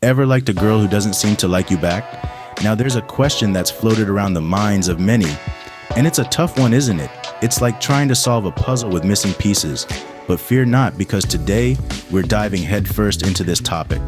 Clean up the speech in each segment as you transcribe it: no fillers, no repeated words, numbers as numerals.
Ever liked a girl who doesn't seem to like you back? Now there's a question that's floated around the minds of many, and it's a tough one, isn't it? It's like trying to solve a puzzle with missing pieces. But fear not, because today we're diving headfirst into this topic.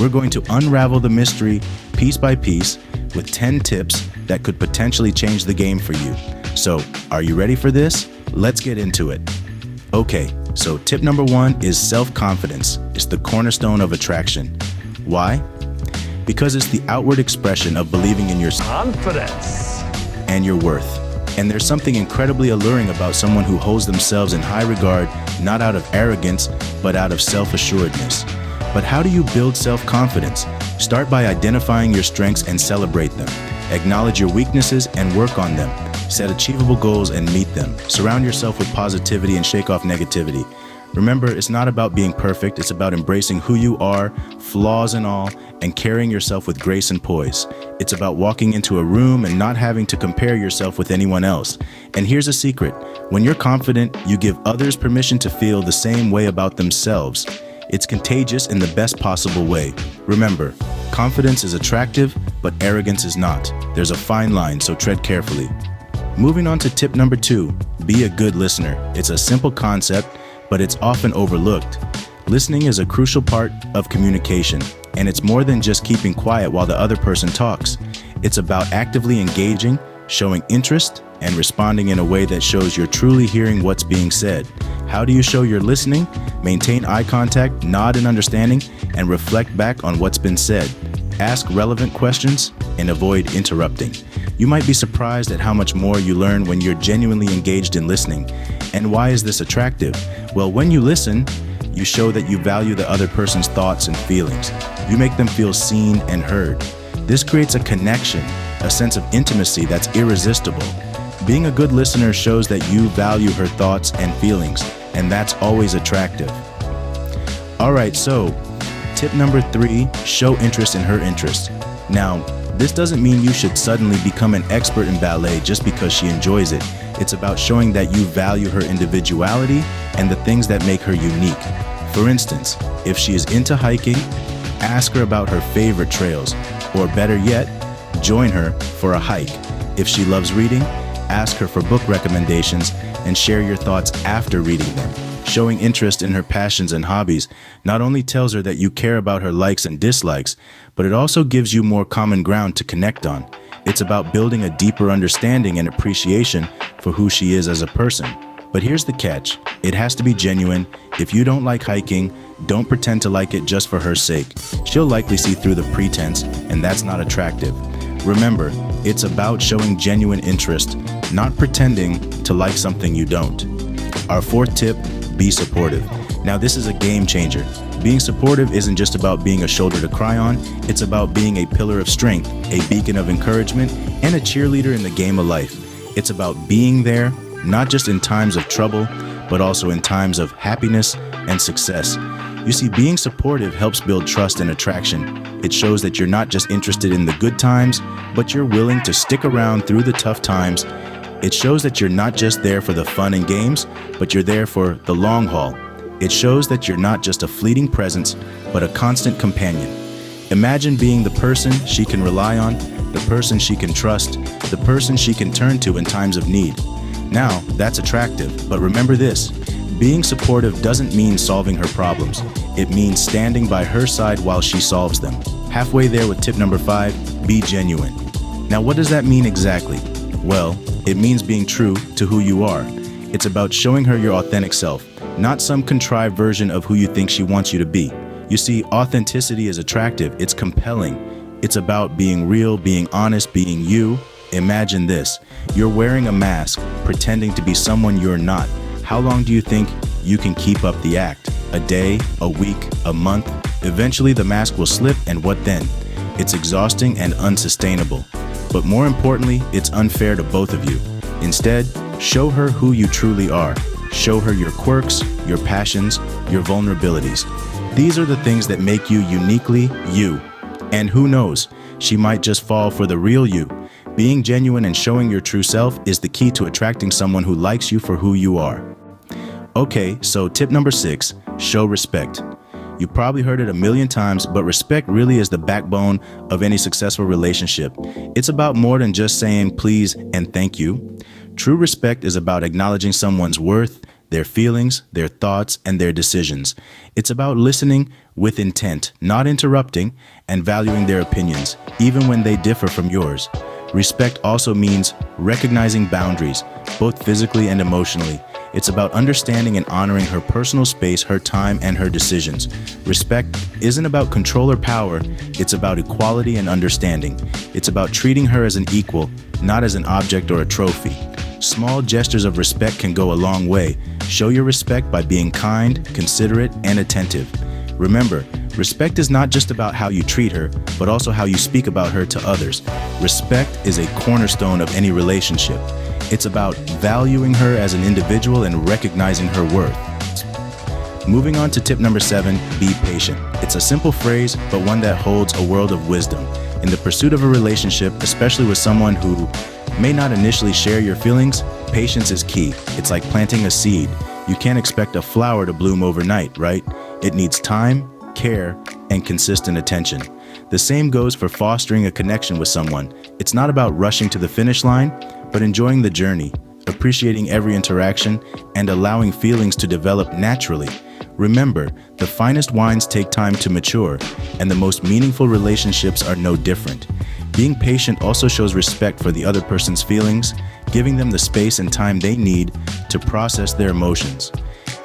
We're going to unravel the mystery piece by piece with 10 tips that could potentially change the game for you. So, are you ready for this? Let's get into it. Okay, so tip number 1 is self-confidence. It's the cornerstone of attraction. Why? Because it's the outward expression of believing in your confidence and your worth. And there's something incredibly alluring about someone who holds themselves in high regard, not out of arrogance, but out of self-assuredness. But how do you build self-confidence? Start by identifying your strengths and celebrate them. Acknowledge your weaknesses and work on them. Set achievable goals and meet them. Surround yourself with positivity and shake off negativity. Remember, it's not about being perfect, it's about embracing who you are, flaws and all, and carrying yourself with grace and poise. It's about walking into a room and not having to compare yourself with anyone else. And here's a secret. When you're confident, you give others permission to feel the same way about themselves. It's contagious in the best possible way. Remember, confidence is attractive, but arrogance is not. There's a fine line, so tread carefully. Moving on to tip number 2, be a good listener. It's a simple concept, but it's often overlooked. Listening is a crucial part of communication, and it's more than just keeping quiet while the other person talks. It's about actively engaging, showing interest, and responding in a way that shows you're truly hearing what's being said. How do you show you're listening? Maintain eye contact, nod in understanding, and reflect back on what's been said. Ask relevant questions and avoid interrupting. You might be surprised at how much more you learn when you're genuinely engaged in listening. And why is this attractive? Well, when you listen, you show that you value the other person's thoughts and feelings. You make them feel seen and heard. This creates a connection, a sense of intimacy that's irresistible. Being a good listener shows that you value her thoughts and feelings, and that's always attractive. All right, so tip number 3, show interest in her interests. Now, this doesn't mean you should suddenly become an expert in ballet just because she enjoys it. It's about showing that you value her individuality and the things that make her unique. For instance, if she is into hiking, ask her about her favorite trails, or better yet, join her for a hike. If she loves reading, ask her for book recommendations and share your thoughts after reading them. Showing interest in her passions and hobbies not only tells her that you care about her likes and dislikes, but it also gives you more common ground to connect on. It's about building a deeper understanding and appreciation for who she is as a person. But here's the catch. It has to be genuine. If you don't like hiking, don't pretend to like it just for her sake. She'll likely see through the pretense, and that's not attractive. Remember, it's about showing genuine interest, not pretending to like something you don't. Our 4th tip, be supportive. Now this is a game changer. Being supportive isn't just about being a shoulder to cry on, it's about being a pillar of strength, a beacon of encouragement, and a cheerleader in the game of life. It's about being there, not just in times of trouble, but also in times of happiness and success. You see, being supportive helps build trust and attraction. It shows that you're not just interested in the good times, but you're willing to stick around through the tough times. It shows that you're not just there for the fun and games, but you're there for the long haul. It shows that you're not just a fleeting presence, but a constant companion. Imagine being the person she can rely on, the person she can trust, the person she can turn to in times of need. Now, that's attractive, but remember this. Being supportive doesn't mean solving her problems. It means standing by her side while she solves them. Halfway there with tip number 5, be genuine. Now, what does that mean exactly? Well, it means being true to who you are. It's about showing her your authentic self, not some contrived version of who you think she wants you to be. You see, authenticity is attractive, it's compelling. It's about being real, being honest, being you. Imagine this. You're wearing a mask, pretending to be someone you're not. How long do you think you can keep up the act? A day, a week, a month? Eventually the mask will slip, and what then? It's exhausting and unsustainable. But more importantly, it's unfair to both of you. Instead, show her who you truly are. Show her your quirks, your passions, your vulnerabilities. These are the things that make you uniquely you. And who knows, she might just fall for the real you. Being genuine and showing your true self is the key to attracting someone who likes you for who you are. Okay, so tip number 6, show respect. You probably heard it a million times, but respect really is the backbone of any successful relationship. It's about more than just saying please and thank you. True respect is about acknowledging someone's worth, their feelings, their thoughts, and their decisions. It's about listening with intent, not interrupting, and valuing their opinions, even when they differ from yours. Respect also means recognizing boundaries, both physically and emotionally. It's about understanding and honoring her personal space, her time, and her decisions. Respect isn't about control or power, it's about equality and understanding. It's about treating her as an equal, not as an object or a trophy. Small gestures of respect can go a long way. Show your respect by being kind, considerate, and attentive. Remember, respect is not just about how you treat her, but also how you speak about her to others. Respect is a cornerstone of any relationship. It's about valuing her as an individual and recognizing her worth. Moving on to tip number 7, be patient. It's a simple phrase, but one that holds a world of wisdom. In the pursuit of a relationship, especially with someone who may not initially share your feelings, patience is key. It's like planting a seed. You can't expect a flower to bloom overnight, right? It needs time, care, and consistent attention. The same goes for fostering a connection with someone. It's not about rushing to the finish line, but enjoying the journey, appreciating every interaction, and allowing feelings to develop naturally. Remember, the finest wines take time to mature, and the most meaningful relationships are no different. Being patient also shows respect for the other person's feelings, giving them the space and time they need to process their emotions.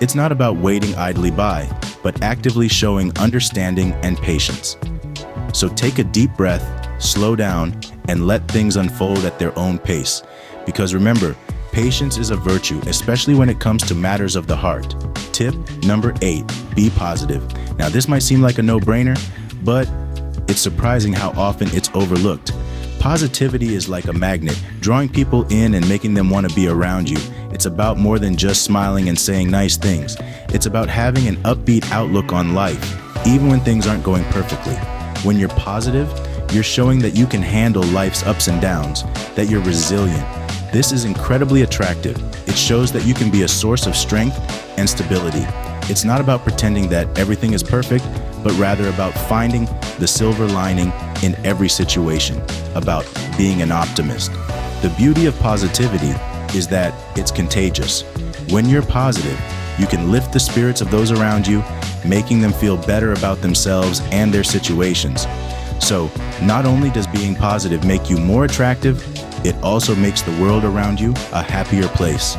It's not about waiting idly by, but actively showing understanding and patience. So take a deep breath, slow down, and let things unfold at their own pace. Because remember, patience is a virtue, especially when it comes to matters of the heart. Tip number 8, be positive. Now this might seem like a no-brainer, but it's surprising how often it's overlooked. Positivity is like a magnet, drawing people in and making them want to be around you. It's about more than just smiling and saying nice things. It's about having an upbeat outlook on life, even when things aren't going perfectly. When you're positive, you're showing that you can handle life's ups and downs, that you're resilient. This is incredibly attractive. It shows that you can be a source of strength and stability. It's not about pretending that everything is perfect, but rather about finding the silver lining in every situation, about being an optimist. The beauty of positivity is that it's contagious. When you're positive, you can lift the spirits of those around you, making them feel better about themselves and their situations. So, not only does being positive make you more attractive, it also makes the world around you a happier place.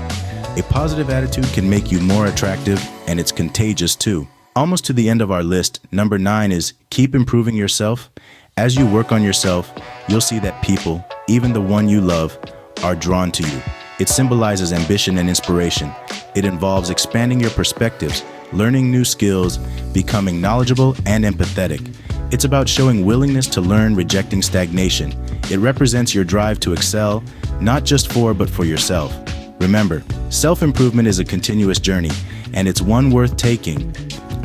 A positive attitude can make you more attractive, and it's contagious too. Almost to the end of our list, number 9 is keep improving yourself. As you work on yourself, you'll see that people, even the one you love, are drawn to you. It symbolizes ambition and inspiration. It involves expanding your perspectives, learning new skills, becoming knowledgeable and empathetic. It's about showing willingness to learn, rejecting stagnation. It represents your drive to excel, not just for, but for yourself. Remember, self-improvement is a continuous journey, and it's one worth taking.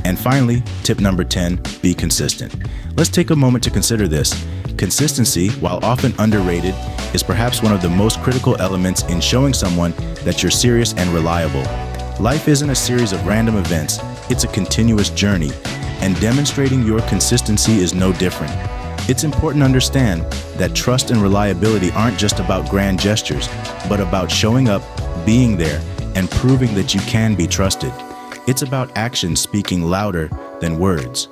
And finally, tip number 10, be consistent. Let's take a moment to consider this. Consistency, while often underrated, is perhaps one of the most critical elements in showing someone that you're serious and reliable. Life isn't a series of random events, it's a continuous journey, and demonstrating your consistency is no different. It's important to understand that trust and reliability aren't just about grand gestures, but about showing up, being there, and proving that you can be trusted. It's about actions speaking louder than words.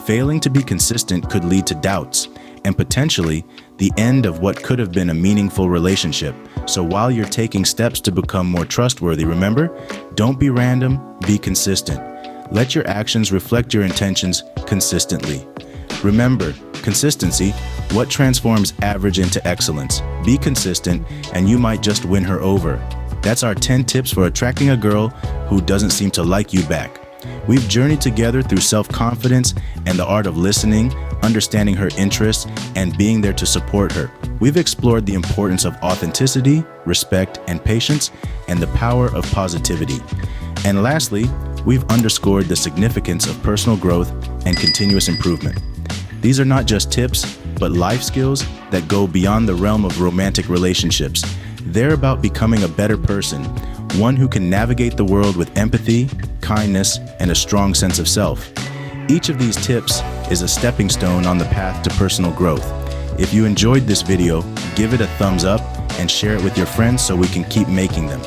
Failing to be consistent could lead to doubts and potentially the end of what could have been a meaningful relationship. So while you're taking steps to become more trustworthy, remember, don't be random, be consistent. Let your actions reflect your intentions consistently. Remember, consistency, what transforms average into excellence. Be consistent and you might just win her over. That's our 10 tips for attracting a girl who doesn't seem to like you back. We've journeyed together through self-confidence and the art of listening, understanding her interests, and being there to support her. We've explored the importance of authenticity, respect, and patience, and the power of positivity. And lastly, we've underscored the significance of personal growth and continuous improvement. These are not just tips, but life skills that go beyond the realm of romantic relationships. They're about becoming a better person, one who can navigate the world with empathy, kindness, and a strong sense of self. Each of these tips is a stepping stone on the path to personal growth. If you enjoyed this video, give it a thumbs up and share it with your friends so we can keep making them.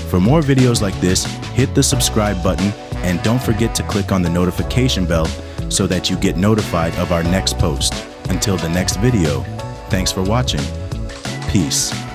For more videos like this, hit the subscribe button and don't forget to click on the notification bell so that you get notified of our next post. Until the next video, thanks for watching. Peace.